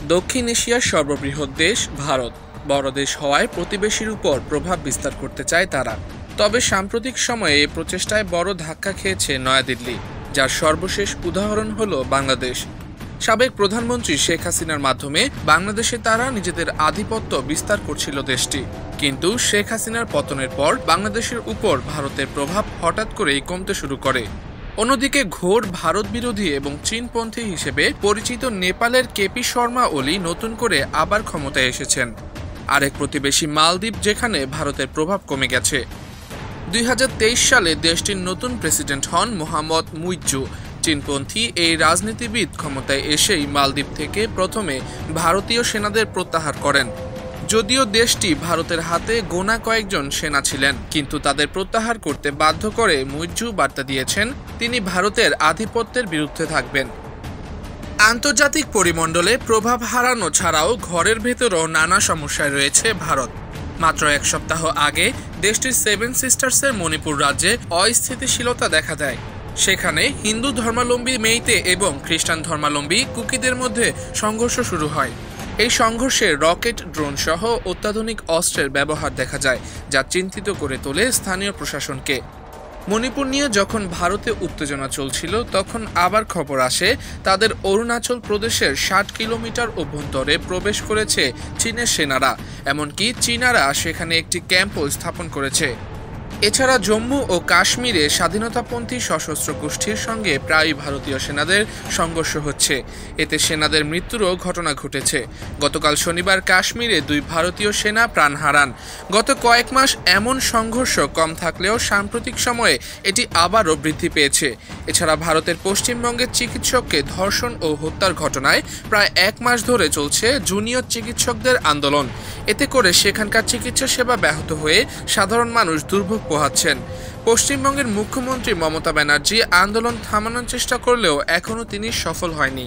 দক্ষিণ এশিয়ার সর্ববৃহৎ দেশ ভারত বড় দেশ হওয়ায় প্রতিবেশীর উপর প্রভাব বিস্তার করতে চায় তারা। তবে সাম্প্রতিক সময়ে এই প্রচেষ্টায় বড় ধাক্কা খেয়েছে নয়াদিল্লি, যার সর্বশেষ উদাহরণ হল বাংলাদেশ। সাবেক প্রধানমন্ত্রী শেখ হাসিনার মাধ্যমে বাংলাদেশে তারা নিজেদের আধিপত্য বিস্তার করছিল দেশটি। কিন্তু শেখ হাসিনার পতনের পর বাংলাদেশের উপর ভারতের প্রভাব হঠাৎ করেই কমতে শুরু করে। অন্যদিকে ঘোর ভারত বিরোধী এবং চীনপন্থী হিসেবে পরিচিত নেপালের কেপি শর্মা ওলি নতুন করে আবার ক্ষমতায় এসেছেন। আরেক প্রতিবেশী মালদ্বীপ, যেখানে ভারতের প্রভাব কমে গেছে। 2023 সালে দেশটির নতুন প্রেসিডেন্ট হন মোহাম্মদ মুইজ্জু। চীনপন্থী এই রাজনীতিবিদ ক্ষমতায় এসেই মালদ্বীপ থেকে প্রথমে ভারতীয় সেনাদের প্রত্যাহার করেন। যদিও দেশটি ভারতের হাতে গোনা কয়েকজন সেনা ছিলেন, কিন্তু তাদের প্রত্যাহার করতে বাধ্য করে মুইজ্জু বার্তা দিয়েছেন তিনি ভারতের আধিপত্যের বিরুদ্ধে থাকবেন। আন্তর্জাতিক পরিমণ্ডলে প্রভাব হারানো ছাড়াও ঘরের ভেতরও নানা সমস্যায় রয়েছে ভারত। মাত্র এক সপ্তাহ আগে দেশটির সেভেন সিস্টার্সের মণিপুর রাজ্যে অস্থিতিশীলতা দেখা দেয়। সেখানে হিন্দু ধর্মাবলম্বী মেইতে এবং খ্রিস্টান ধর্মাবলম্বী কুকিদের মধ্যে সংঘর্ষ শুরু হয়। এই সংঘর্ষে রকেট, ড্রোন সহ অত্যাধুনিক অস্ত্রের ব্যবহার দেখা যায়, যা চিন্তিত করে তোলে স্থানীয় প্রশাসনকে। মণিপুর নিয়ে যখন ভারতে উত্তেজনা চলছিল, তখন আবার খবর আসে তাদের অরুণাচল প্রদেশের 60 কিলোমিটার অভ্যন্তরে প্রবেশ করেছে চীনের সেনারা। এমনকি চীনারা সেখানে একটি ক্যাম্পও স্থাপন করেছে। এছাড়া জম্মু ও কাশ্মীরে স্বাধীনতাপন্থী সশস্ত্র গোষ্ঠীর সঙ্গে প্রায়ই ভারতীয় সেনাদের সংঘর্ষ হচ্ছে। এতে সেনাদের মৃত্যুরও ঘটনা ঘটেছে। গতকাল শনিবার কাশ্মীরে 2 ভারতীয় সেনা প্রাণ হারান। গত কয়েক মাস এমন সংঘর্ষ কম থাকলেও সাম্প্রতিক সময়ে এটি আবারও বৃদ্ধি পেয়েছে। এছাড়া ভারতের পশ্চিমবঙ্গের চিকিৎসককে ধর্ষণ ও হত্যার ঘটনায় প্রায় 1 মাস ধরে চলছে জুনিয়র চিকিৎসকদের আন্দোলন। এতে করে সেখানকার চিকিৎসা সেবা ব্যাহত হয়ে সাধারণ মানুষ দুর্ভোগ পোহাচ্ছেন। পশ্চিমবঙ্গের মুখ্যমন্ত্রী মমতা ব্যানার্জি আন্দোলন থামানোর চেষ্টা করলেও এখনও তিনি সফল হয়নি।